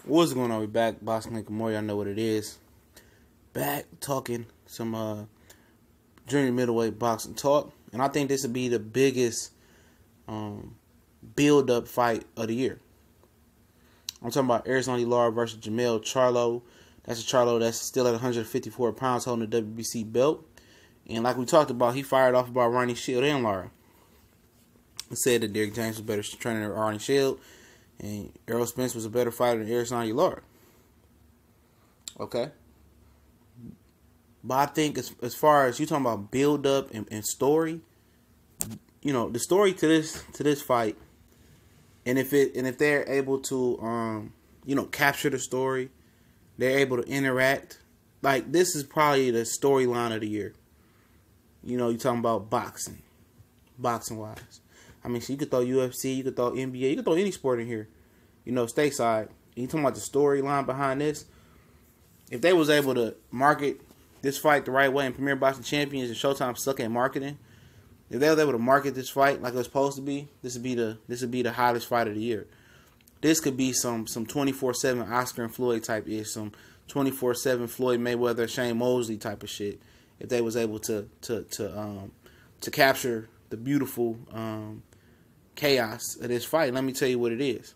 What's going on? We back, Boxing Link More. Y'all know what it is. Back talking some junior middleweight boxing talk, and I think this would be the biggest build-up fight of the year. I'm talking about Erislandy Lara versus Jermell Charlo. That's a Charlo that's still at 154 pounds, holding the WBC belt. And like we talked about, he fired off about Ronnie Shield and Lara. He said that Derrick James was better trainer than Ronnie Shield, and Errol Spence was a better fighter than Erislandy Lara. Okay. But I think as far as you talking about build up and story, you know, the story to this fight, and if they're able to capture the story, they're able to interact. Like, this is probably the storyline of the year. You know, you're talking about boxing wise. I mean, so you could throw UFC, you could throw NBA, you could throw any sport in here, you know, stateside. And you talking about the storyline behind this. If they was able to market this fight the right way, and Premier Boxing Champions and Showtime suck at marketing, if they was able to market this fight like it was supposed to be, this would be the hottest fight of the year. This could be some 24/7 Oscar and Floyd type ish, some 24/7 Floyd Mayweather, Shane Mosley type of shit. If they was able to capture the beautiful chaos of this fight. Let me tell you what it is.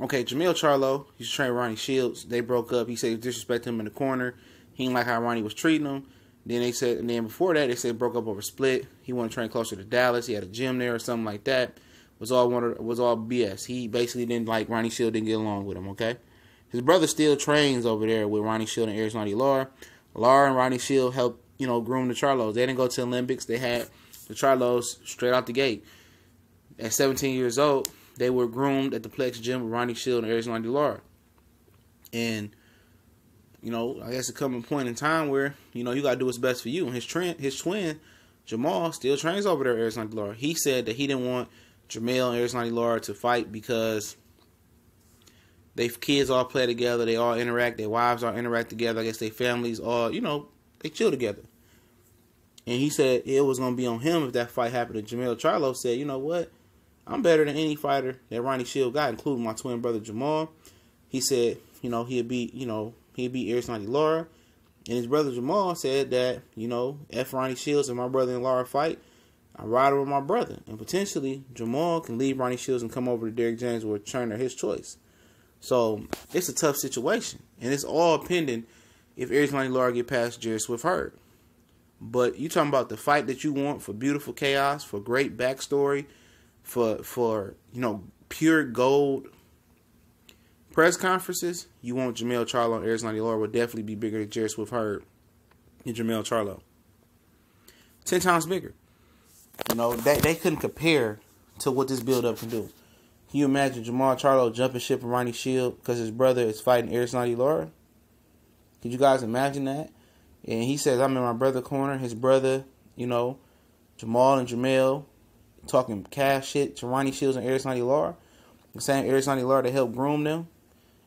Okay, Jermell Charlo, he's trained Ronnie Shields. They broke up. He said he disrespected him in the corner. He didn't like how Ronnie was treating him. Then before that, they said broke up over split. He wanted to train closer to Dallas. He had a gym there or something like that. Was all BS. He basically didn't like Ronnie Shield, didn't get along with him, okay? His brother still trains over there with Ronnie Shield and Erislandy Lara. Lara and Ronnie Shield helped, groom the Charlos. They didn't go to the Olympics. They had the Charlos straight out the gate. At 17 years old, they were groomed at the Plex gym with Ronnie Shield and Erislandy Lara. And, I guess a coming point in time where, you got to do what's best for you. And his twin, Jermell, still trains over there at Erislandy Lara. He said that he didn't want Jermell and Erislandy Lara to fight because they kids all play together. They all interact. Their wives all interact together. I guess their families all, they chill together. And he said it was going to be on him if that fight happened. And Jermell Charlo said, you know what? I'm better than any fighter that Ronnie Shield got, including my twin brother Jermell. He said, he'd beat Erislandy Lara. And his brother Jermell said that, F Ronnie Shields and my brother and Lara fight, I ride with my brother. And potentially, Jermell can leave Ronnie Shields and come over to Derrick James with a trainer his choice. So, it's a tough situation. And it's all pending if Erislandy Lara get past Jerry Swift Hurd. But you talking about the fight that you want for beautiful chaos, for great backstory, for pure gold press conferences, you want Jermell Charlo and Erislandy Lara would definitely be bigger than Jerry Swift Hurd and Jermell Charlo. 10 times bigger. They couldn't compare to what this build-up can do. Can you imagine Jermell Charlo jumping ship from Ronnie Shield because his brother is fighting Erislandy Lara? Could you guys imagine that? And he says, I'm in my brother's corner. His brother, Jermell and Jermell talking cash shit to Ronnie Shields and Erislandy Lara. The same Erislandy Lara that helped groom them.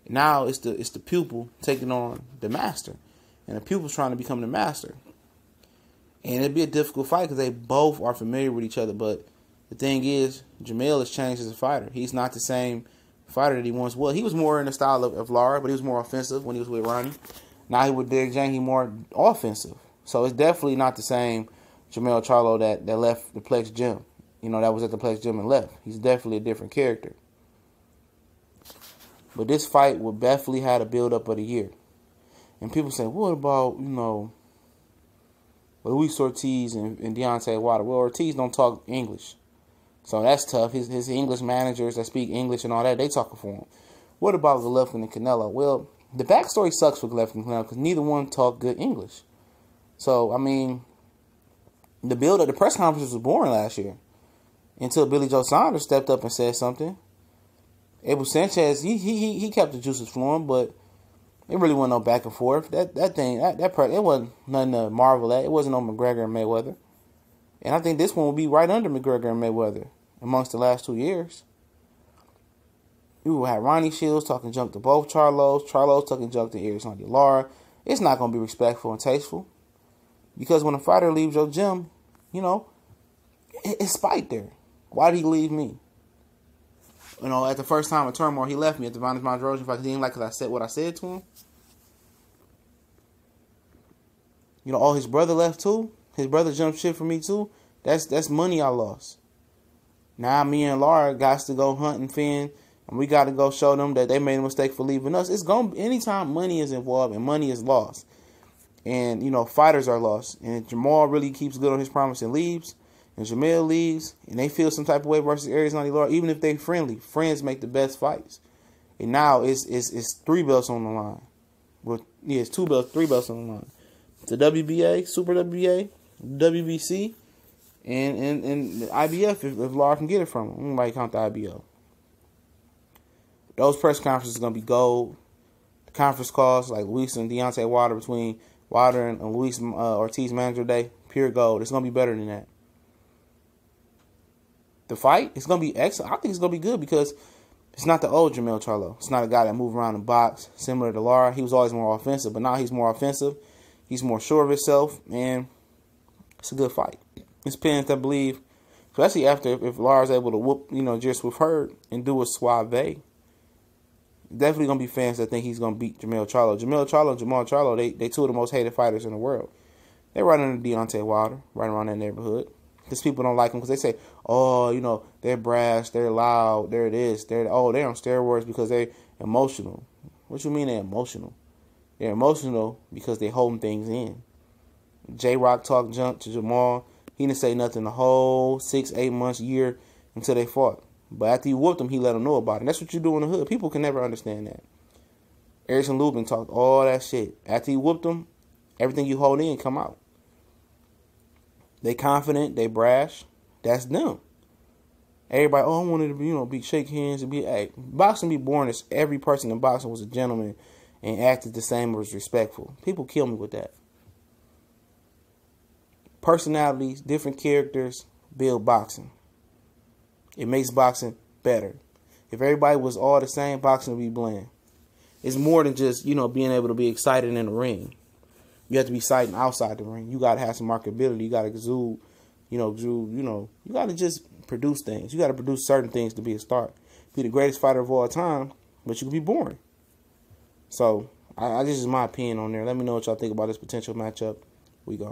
Now it's the pupil taking on the master. And the pupil's trying to become the master. And it'd be a difficult fight because they both are familiar with each other. But the thing is, Jermell has changed as a fighter. He's not the same fighter that he once was. He was more in the style of Lara, but he was more offensive when he was with Ronnie. Now he with Derrick James, he's more offensive. So it's definitely not the same Jermell Charlo that left the Plex gym. That was at the Plex gym and left. He's definitely a different character. But this fight will definitely have a build-up of the year. And people say, what about, Luis Ortiz and Deontay Wilder? Well, Ortiz don't talk English. So that's tough. His English managers that speak English and all that, they talking for him. What about Golovkin and Canelo? Well, the backstory sucks for Golovkin and Canelo because neither one talk good English. So, I mean, the press conference was boring last year until Billy Joe Saunders stepped up and said something. Abel Sanchez, he kept the juices flowing, but it really wasn't no back and forth. That it wasn't nothing to marvel at. It wasn't no McGregor and Mayweather. And I think this one will be right under McGregor and Mayweather amongst the last 2 years. We will have Ronnie Shields talking junk to both Charlos talking junk to Erislandy Lara. It's not going to be respectful and tasteful. Because when a fighter leaves your gym, it's spite there. Why did he leave me? You know, at the first time of turmoil, he left me at the Vinus Mondrosian fight because he didn't like what I said to him. You know, his brother left too. His brother jumped ship for me too. That's money I lost. Now me and Lara got to go hunt and fend, and we got to go show them that they made a mistake for leaving us. It's going anytime money is involved and money is lost, and you know fighters are lost, and Jermell really keeps good on his promise and leaves, and Jermell leaves, and they feel some type of way versus Erislandy Lara, even if they friendly. Friends make the best fights, and now it's 3 belts on the line. Well, yeah, it's 2 belts, 3 belts on the line. The WBA, Super WBA, WBC, and the IBF if Lara can get it from him. Nobody count the IBO. Those press conferences are going to be gold. The conference calls like Luis and Deontay Wilder between Wilder and Luis Ortiz Manager Day, pure gold. It's going to be better than that. The fight, it's going to be excellent. I think it's going to be good because it's not the old Jermell Charlo. It's not a guy that moves around and box similar to Lara. He was always more offensive, but now he's more offensive. He's more sure of himself, and it's a good fight. It's pins, I believe, especially after if Lara's able to whoop, you know, just with her and do a suave. Definitely gonna be fans that think he's gonna beat Jermell Charlo. Jermell Charlo and Jermell Charlo, they 2 of the most hated fighters in the world. They're right under Deontay Wilder, right around that neighborhood. Because people don't like them because they say, oh, you know, they're brash, they're loud, they're this, they're on steroids because they're emotional. What you mean they're emotional? They're emotional because they're holding things in. J-Rock talked junk to Jermell. He didn't say nothing the whole 6, 8 months, year until they fought. But after he whooped him, he let him know about it. And that's what you do in the hood. People can never understand that. Erickson Lubin talked all that shit. After he whooped him, everything you hold in come out. They confident, they brash. That's them. Everybody, oh, I wanted to be, you know, be shake hands and be. Hey, boxing be boring as every person in boxing was a gentleman and acted the same or was respectful. People kill me with that. Personalities, different characters build boxing. It makes boxing better. If everybody was all the same, boxing would be bland. It's more than just, you know, being able to be excited in the ring. You have to be excited outside the ring. You got to have some marketability. You got to exude, you got to just produce things. You got to produce certain things to be a star. Be the greatest fighter of all time, but you can be boring. So, this is my opinion on there. Let me know what y'all think about this potential matchup. We go.